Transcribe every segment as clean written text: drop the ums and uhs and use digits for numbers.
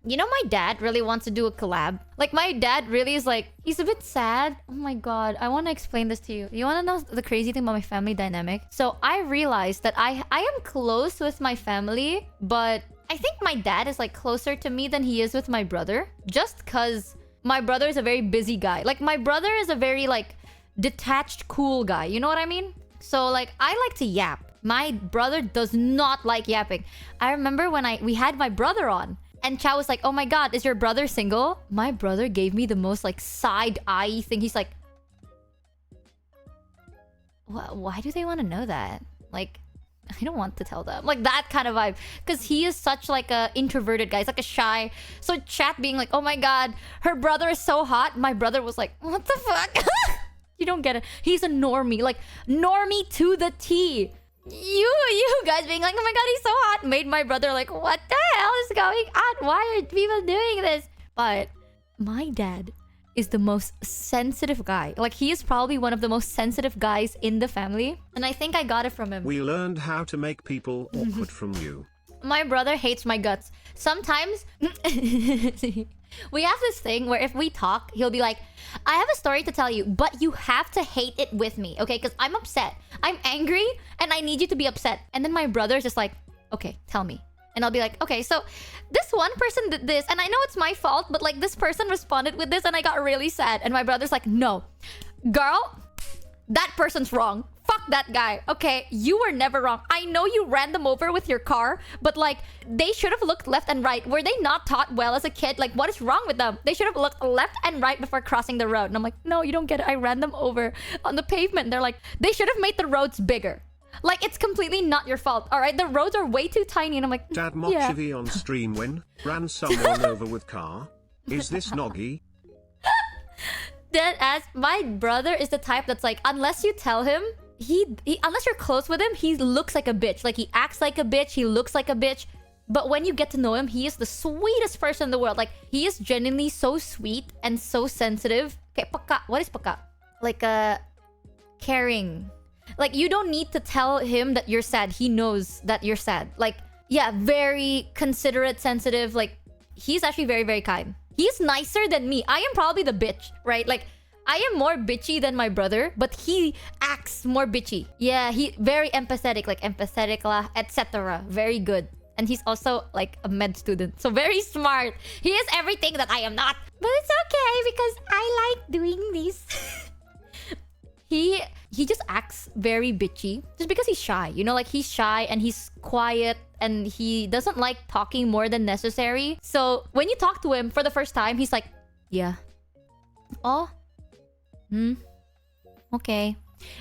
You know, my dad really wants to do a collab. Like, my dad really is like, he's a bit sad. Oh my god, I want to explain this to you. You want to know the crazy thing about my family dynamic? So I realized that I am close with my family, but I think my dad is like closer to me than he is with my brother. Just because my brother is a very busy guy. Like, my brother is a very like detached, cool guy. You know what I mean? So like, I like to yap. My brother does not like yapping. I remember when we had my brother on. And Chow was like, oh my god, is your brother single? My brother gave me the most like side-eye thing. He's like, why do they want to know that? Like, I don't want to tell them. Like, that kind of vibe. Because he is such like a introverted guy. He's like a shy. So chat being like, oh my god, her brother is so hot. My brother was like, what the fuck? You don't get it. He's a normie. Like, normie to the T. You guys being like, oh my god, he's so hot, made my brother like, what the hell is going on? Why are people doing this? But my dad is the most sensitive guy. Like, he is probably one of the most sensitive guys in the family. And I think I got it from him. We learned how to make people awkward from you. My brother hates my guts. Sometimes we have this thing where if we talk, he'll be like, I have a story to tell you, but you have to hate it with me, okay? Because I'm upset. I'm angry, and I need you to be upset. And then my brother's just like, okay, tell me. And I'll be like, okay, so this one person did this, and I know it's my fault, but like this person responded with this, and I got really sad. And my brother's like, no, girl, that person's wrong. Fuck that guy. Okay, you were never wrong. I know you ran them over with your car, but like, they should have looked left and right. Were they not taught well as a kid? Like, what is wrong with them? They should have looked left and right before crossing the road. And I'm like, no, you don't get it. I ran them over on the pavement. And they're like, they should have made the roads bigger. Like, it's completely not your fault, all right? The roads are way too tiny. And I'm like, Dad yeah. Mochievee on stream when ran someone over with car. Is this Noggy? Dead ass. My brother is the type that's like, unless you tell him, he unless you're close with him, he looks like a bitch. Like, he acts like a bitch, he looks like a bitch. But when you get to know him, he is the sweetest person in the world. Like, he is genuinely so sweet and so sensitive. Okay, paka. What is paka? Like, caring. Like, you don't need to tell him that you're sad. He knows that you're sad. Like, yeah, very considerate, sensitive. Like, he's actually very, very kind. He's nicer than me. I am probably the bitch, right? Like, I am more bitchy than my brother, but he acts more bitchy. Yeah, he very empathetic, like empathetic lah, etc. Very good. And he's also like a med student, so very smart. He is everything that I am not. But it's okay because I like doing this. He just acts very bitchy just because he's shy. You know, like, he's shy and he's quiet and he doesn't like talking more than necessary. So when you talk to him for the first time, he's like, yeah. Oh. Okay.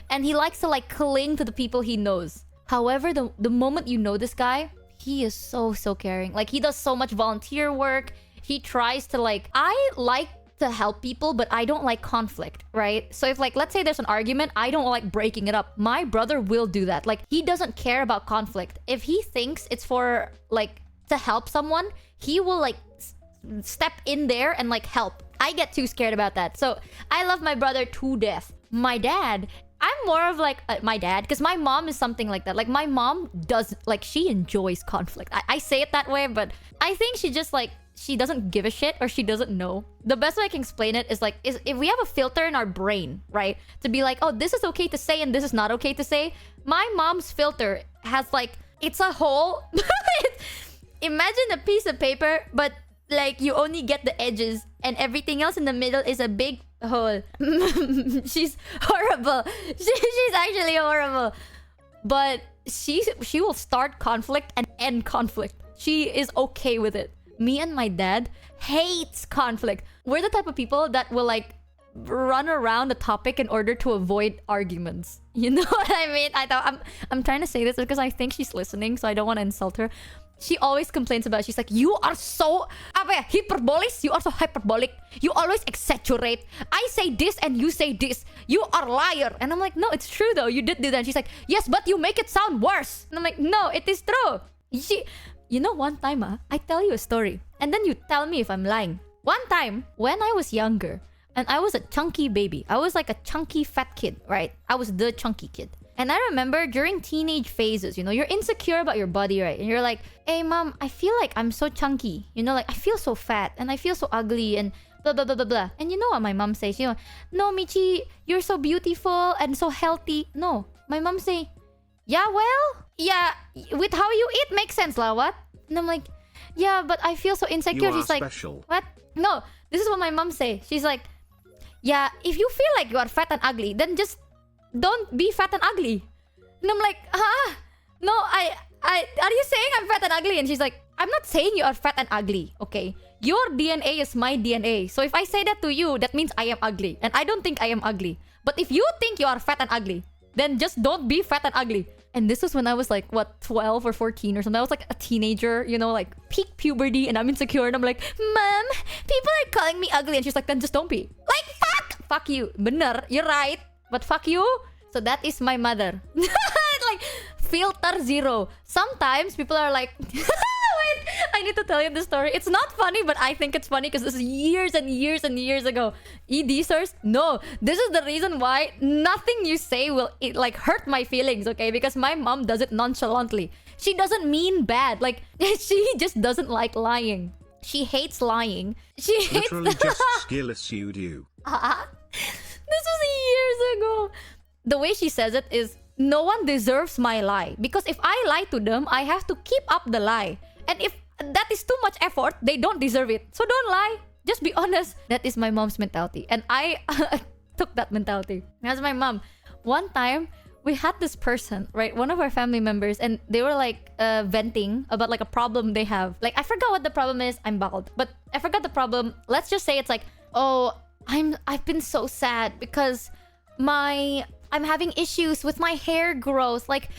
And he likes to like cling to the people he knows. However, the moment you know this guy, he is so caring. Like, he does so much volunteer work. He tries to like, I like to help people, but I don't like conflict, right? So if like, let's say there's an argument, I don't like breaking it up. My brother will do that. Like, he doesn't care about conflict. If he thinks it's for like to help someone, he will like step in there and like help. I get too scared about that. So I love my brother to death. My dad, I'm more of like my dad, because my mom is something like that. Like, my mom does, like, she enjoys conflict. I say it that way, but I think she just like, she doesn't give a shit, or she doesn't know. The best way I can explain it is like, if we have a filter in our brain, right? To be like, oh, this is okay to say and this is not okay to say. My mom's filter has like, it's a hole. Imagine a piece of paper, but like, you only get the edges and everything else in the middle is a big hole. She's horrible. She's actually horrible. But she will start conflict and end conflict. She is okay with it. Me and my dad hates conflict. We're the type of people that will like run around the topic in order to avoid arguments. You know what I mean? I'm trying to say this because I think she's listening, so I don't want to insult her. She always complains about it. She's like, you are so hyperbolic. You are so hyperbolic. You always exaggerate. I say this and you say this. You are liar. And I'm like, no, it's true though. You did do that. And she's like, yes, but you make it sound worse. And I'm like, no, it is true. You know, one time, I tell you a story. And then you tell me if I'm lying. One time, when I was younger, and I was a chunky baby. I was like a chunky fat kid, right? I was the chunky kid. And I remember during teenage phases, you know, you're insecure about your body, right? And you're like, hey, mom, I feel like I'm so chunky. You know, like, I feel so fat and I feel so ugly and blah, blah, blah, blah, blah. And you know what my mom says? You know, no, Michi, you're so beautiful and so healthy. No, my mom say, yeah, well, yeah, with how you eat makes sense, lah, what? And I'm like, yeah, but I feel so insecure. You are She's like, special. what? No, this is what my mom say. She's like, yeah, if you feel like you are fat and ugly, then just don't be fat and ugly. And I'm like, no, are you saying I'm fat and ugly? And she's like, I'm not saying you are fat and ugly, okay? Your DNA is my DNA. So if I say that to you, that means I am ugly. And I don't think I am ugly. But if you think you are fat and ugly, then just don't be fat and ugly. And this was when I was like, what, 12 or 14 or something. I was like a teenager, you know, like peak puberty, and I'm insecure. And I'm like, Mom, people are calling me ugly. And she's like, then just don't be. Like, fuck you. Bener, you're right. But fuck you. So that is my mother. Like, filter zero. Sometimes people are like, wait, I need to tell you this story. It's not funny, but I think it's funny because this is years and years and years ago. ED source? No. This is the reason why nothing you say will like hurt my feelings, okay? Because my mom does it nonchalantly. She doesn't mean bad. Like, she just doesn't like lying. She hates lying. She hates... Literally just skilless you do. This was years ago. The way she says it is, no one deserves my lie. Because if I lie to them, I have to keep up the lie. And if that is too much effort, they don't deserve it. So don't lie. Just be honest. That is my mom's mentality. And I took that mentality. That's my mom. One time, we had this person, right? One of our family members. And they were like venting about like a problem they have. Like, I forgot what the problem is. I'm bald. But I forgot the problem. Let's just say it's like, oh, I've been so sad because I'm having issues with my hair growth. Like,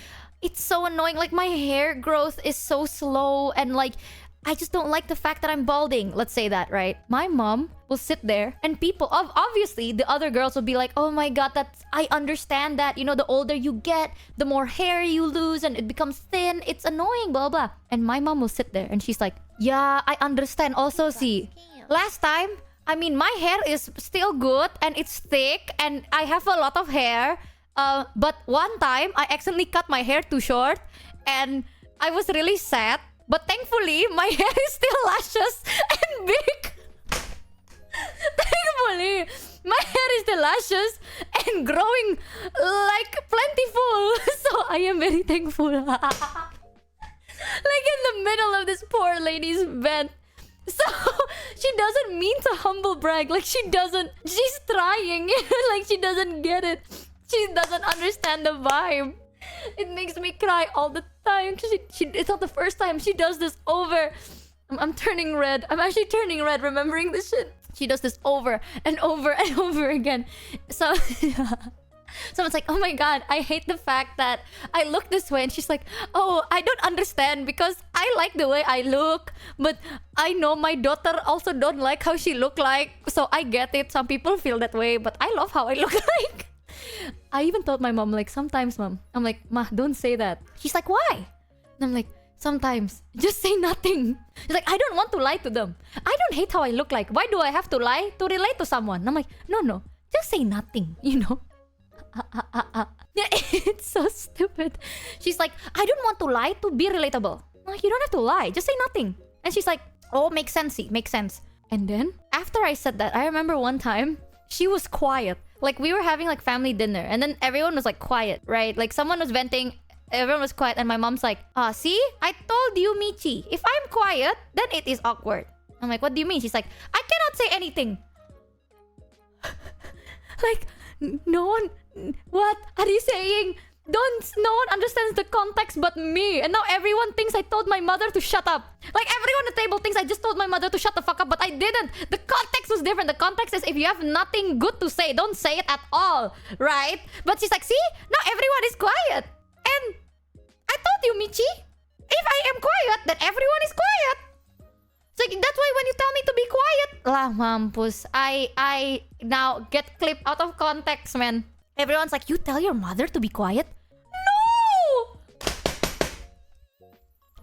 it's so annoying. Like, my hair growth is so slow. And like, I just don't like the fact that I'm balding. Let's say that, right? My mom will sit there and people, obviously, the other girls will be like, oh my God, I understand that. You know, the older you get, the more hair you lose and it becomes thin. It's annoying, blah, blah. And my mom will sit there and she's like, yeah, I understand also, see. Last time, I mean, my hair is still good and it's thick and I have a lot of hair. But one time, I accidentally cut my hair too short and I was really sad. But thankfully, my hair is still luscious and big. Thankfully, my hair is still luscious and growing like plentiful. So I am very thankful. Like in the middle of this poor lady's vent. So she doesn't mean to humble brag. Like she's trying. Like she doesn't get it. She doesn't understand the vibe. It makes me cry all the time. It's not the first time she does this over. I'm turning red. I'm actually turning red remembering this shit. She does this over and over and over again. So someone's like, oh my God, I hate the fact that I look this way. And she's like, oh, I don't understand because I like the way I look. But I know my daughter also don't like how she look like. So I get it. Some people feel that way. But I love how I look like. I even told my mom, like, sometimes, mom. I'm like, Ma, don't say that. She's like, why? And I'm like, sometimes. Just say nothing. She's like, I don't want to lie to them. I don't hate how I look like. Why do I have to lie to relate to someone? And I'm like, no. Just say nothing, you know? Yeah, it's so stupid. She's like, I don't want to lie to be relatable. I'm like, you don't have to lie. Just say nothing. And she's like, oh, makes sense. Makes sense. And then, after I said that, I remember one time, she was quiet. Like, we were having, like, family dinner. And then everyone was, like, quiet, right? Like, someone was venting. Everyone was quiet. And my mom's like, see? I told you, Michi. If I'm quiet, then it is awkward. I'm like, what do you mean? She's like, I cannot say anything. Like, no one... What are you saying? No one understands the context but me. And now everyone thinks I told my mother to shut up. Like, everyone at the table thinks I just told my mother to shut the fuck up, but I didn't. The context was different. The context is if you have nothing good to say, don't say it at all, right? But she's like, see? Now everyone is quiet. And I told you, Michi, if I am quiet, then everyone is quiet. So that's why when you tell me to be quiet, lah mampus, I now get clipped out of context, man. Everyone's like, you tell your mother to be quiet? No!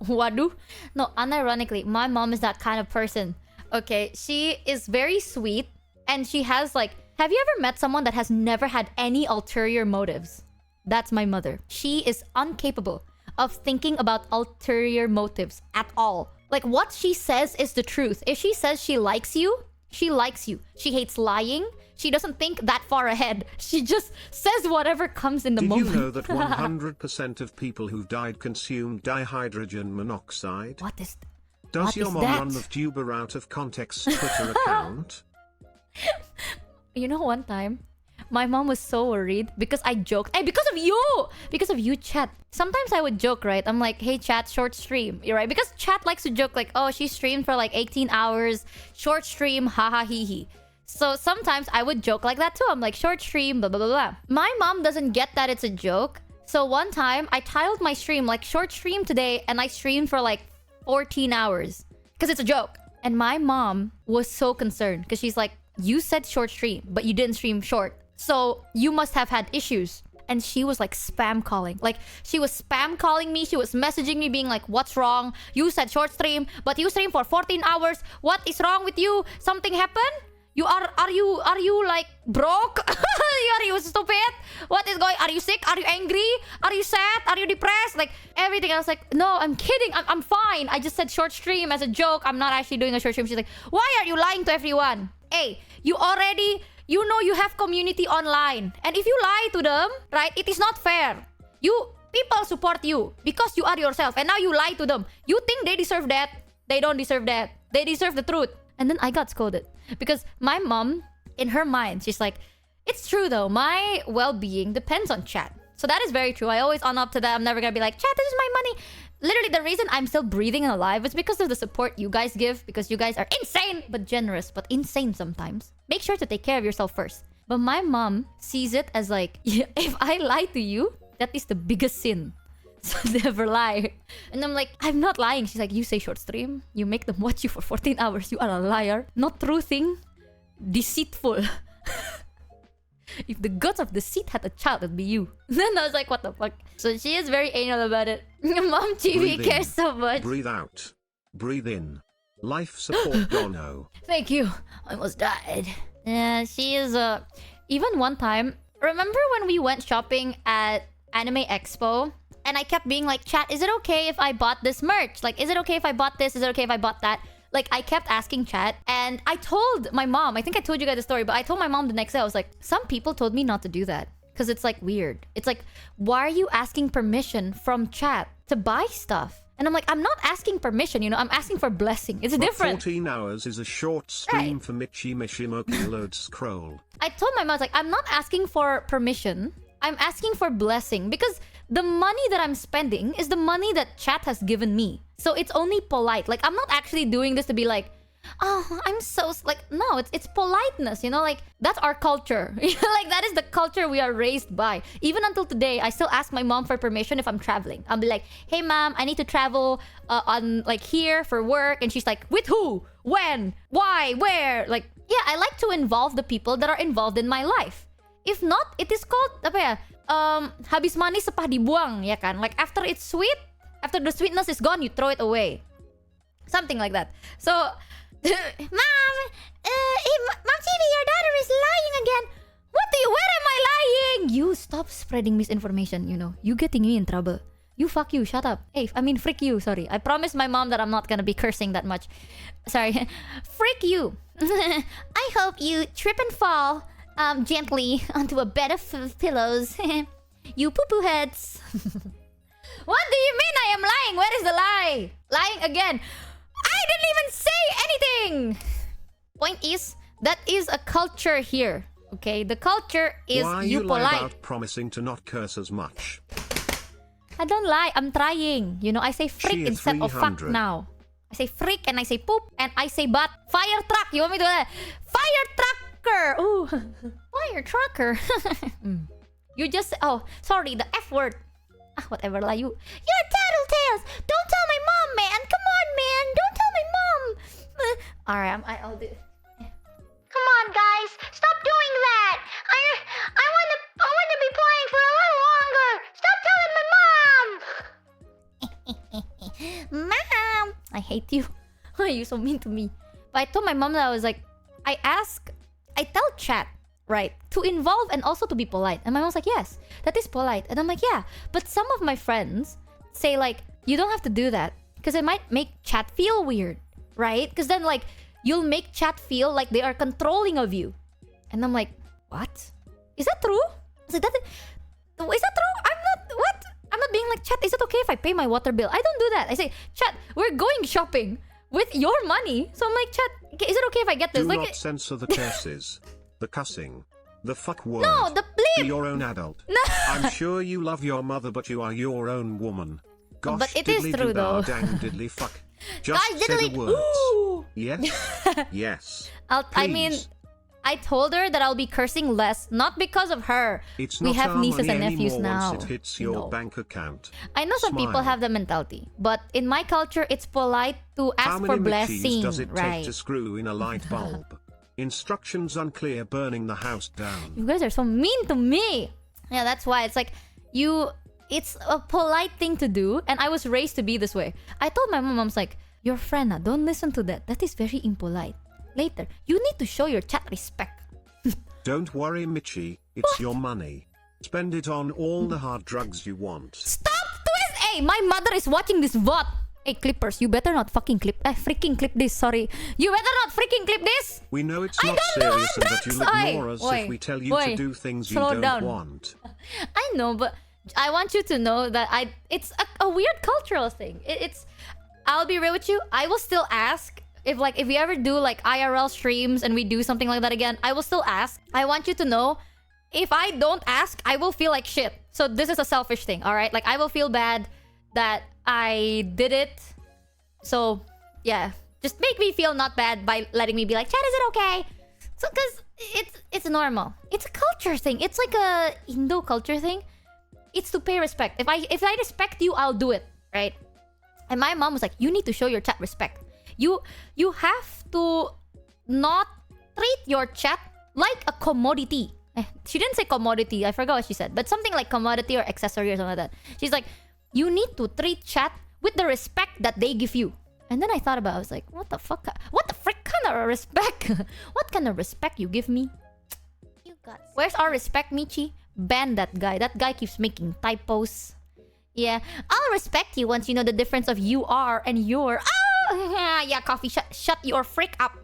Waduh. No, unironically, my mom is that kind of person. Okay, she is very sweet. And she has like... Have you ever met someone that has never had any ulterior motives? That's my mother. She is incapable of thinking about ulterior motives at all. Like, what she says is the truth. If she says she likes you, she likes you. She hates lying. She doesn't think that far ahead. She just says whatever comes in the moment. Did you know that 100% of people who died consumed dihydrogen monoxide? What is Does your mom that? run the tuber out of context Twitter account? You know, one time, my mom was so worried because I joked. Hey, because of you! Because of you, chat. Sometimes I would joke, right? I'm like, hey, chat, short stream. You're right. Because chat likes to joke like, oh, she streamed for like 18 hours. Short stream, haha, hee hee. So sometimes I would joke like that too. I'm like, short stream, blah, blah, blah, blah. My mom doesn't get that it's a joke. So one time, I titled my stream like, short stream today, and I streamed for like 14 hours. Because it's a joke. And my mom was so concerned because she's like, you said short stream, but you didn't stream short. So you must have had issues. And she was like spam calling. Like, she was spam calling me. She was messaging me being like, what's wrong? You said short stream, but you stream for 14 hours. What is wrong with you? Something happened? Are you like broke? Are you stupid? What is going? Are you sick? Are you angry? Are you sad? Are you depressed? Like everything. I was like, no, I'm kidding. I'm fine. I just said short stream as a joke. I'm not actually doing a short stream. She's like, why are you lying to everyone? Hey, you know you have community online. And if you lie to them, right, it is not fair. People support you because you are yourself. And now you lie to them. You think they deserve that? They don't deserve that. They deserve the truth. And then I got scolded. Because my mom, in her mind, she's like, it's true though. My well-being depends on chat. So that is very true. I always on up to that. I'm never gonna be like, chat, this is my money. Literally, the reason I'm still breathing and alive is because of the support you guys give. Because you guys are insane, but generous, but insane sometimes. Make sure to take care of yourself first. But my mom sees it as like, if I lie to you, that is the biggest sin. So never lie. And I'm like, I'm not lying. She's like, you say short stream. You make them watch you for 14 hours. You are a liar. Not true thing. Deceitful. If the gods of deceit had a child, it'd be you. Then I was like, what the fuck? So she is very anal about it. Mochievee cares so much. Breathe out. Breathe in. Life support Dono. Thank you. I almost died. Yeah, she is even one time, remember when we went shopping at Anime Expo? And I kept being like, chat, is it okay if I bought this merch? Like, is it okay if I bought this? Is it okay if I bought that? Like, I kept asking chat. And I told my mom, I think I told you guys the story, but I told my mom the next day, I was like, some people told me not to do that. Because it's like weird. It's like, why are you asking permission from chat to buy stuff? And I'm like, I'm not asking permission, you know, I'm asking for blessing. It's different. 14 hours is a short stream for Michi Mochi load scroll. I told my mom, I was like, I'm not asking for permission. I'm asking for blessing because the money that I'm spending is the money that chat has given me. So it's only polite. Like, I'm not actually doing this to be like, oh, I'm so... Like, no, it's politeness, you know? Like, that's our culture. Like, that is the culture we are raised by. Even until today, I still ask my mom for permission if I'm traveling. I'll be like, hey, mom, I need to travel on, like, here for work. And she's like, with who? When? Why? Where? Like, yeah, I like to involve the people that are involved in my life. If not, it is called, apa ya? Habis manis sepah dibuang, ya kan? Like, after it's sweet, after the sweetness is gone, you throw it away. Something like that. So, Mom, Mochievee, your daughter is lying again. Where am I lying? You stop spreading misinformation, you know. You getting me in trouble. You fuck you, shut up. Hey, I mean, freak you, sorry. I promised my mom that I'm not gonna be cursing that much. Sorry. Freak you. I hope you trip and fall gently onto a bed of pillows. You poo-poo heads. What do you mean I am lying? Where is the lie? Lying again. I didn't even say anything. Point is, that is a culture here. Okay, the culture is Why you polite. lie about promising to not curse as much? I don't lie. I'm trying. You know, I say freak instead of fuck now. I say freak and I say poop and I say butt. Fire truck. You want me to do that? Fire trucker. Ooh, fire trucker. You just oh sorry the F word. Ah, whatever lah you. You're tattletales. Don't tell my mom, man. Come on, man. Don't tell my mom. Alright, I'll do. Come on, guys. Stop doing that. I wanna be playing for a little longer. Stop telling my mom. Mom, I hate you. You're so mean to me. But I told my mom that I was like, I tell chat, right? To involve and also to be polite. And my mom's like, yes, that is polite. And I'm like, yeah. But some of my friends say like, you don't have to do that because it might make chat feel weird, right? Because then like, you'll make chat feel like they are controlling of you. And I'm like, what? Is that true? Is that true? I'm not being like, chat, is it okay if I pay my water bill? I don't do that. I say, chat, we're going shopping with your money. So I'm like, chat, is it okay if I get this? Do like, not censor the curses, the cussing, the fuck word. no, the bleep. Be your own adult. No. I'm sure you love your mother, but you are your own woman. Gosh, But it is diddly true, doo-dah, though. dang diddly fuck. Just Guys, say the diddly- words. Ooh. Yes. Yes. I mean, Please. I told her that I'll be cursing less, not because of her. It's We not have our nieces money and nephews anymore now. once it hits you your know. bank account. I know some people Smile. have the mentality, but in my culture, it's polite to How ask many for Michis blessing, does it take right? to screw in a light bulb? Instructions unclear, burning the house down. You guys are so mean to me. Yeah, that's why it's like it's a polite thing to do, and I was raised to be this way. I told my mom's like, your friend, don't listen to that. That is very impolite. Later, you need to show your chat respect. Don't worry, Michi. It's your money. Spend it on all the hard drugs you want. Stop twist! Hey, my mother is watching this VOD. Hey, clippers, you better not fucking freaking clip this, sorry. You better not freaking clip this! We know it's I not don't do serious and that you'll drugs! ignore us Oi, if we tell you oi, to do things you slow don't down. want. I know, but I want you to know that it's a weird cultural thing. I'll be real with you, I will still ask if we ever do like IRL streams and we do something like that again, I will still ask. I want you to know, if I don't ask, I will feel like shit. So this is a selfish thing, alright? Like I will feel bad that I did it. So yeah, just make me feel not bad by letting me be like, chat, is it okay? So cause it's normal. It's a culture thing. It's like a Indo culture thing. It's to pay respect. If I respect you, I'll do it, right? And my mom was like, you need to show your chat respect. You have to not treat your chat like a commodity. She didn't say commodity. I forgot what she said. But something like commodity or accessory or something like that. She's like, you need to treat chat with the respect that they give you. And then I thought about it. I was like, what the fuck? What the frick kind of respect? What kind of respect you give me? You got Where's our respect, Michi? Ban that guy. That guy keeps making typos. Yeah, I'll respect you once you know the difference of you are and your. Oh, yeah, coffee. Shut your frick up.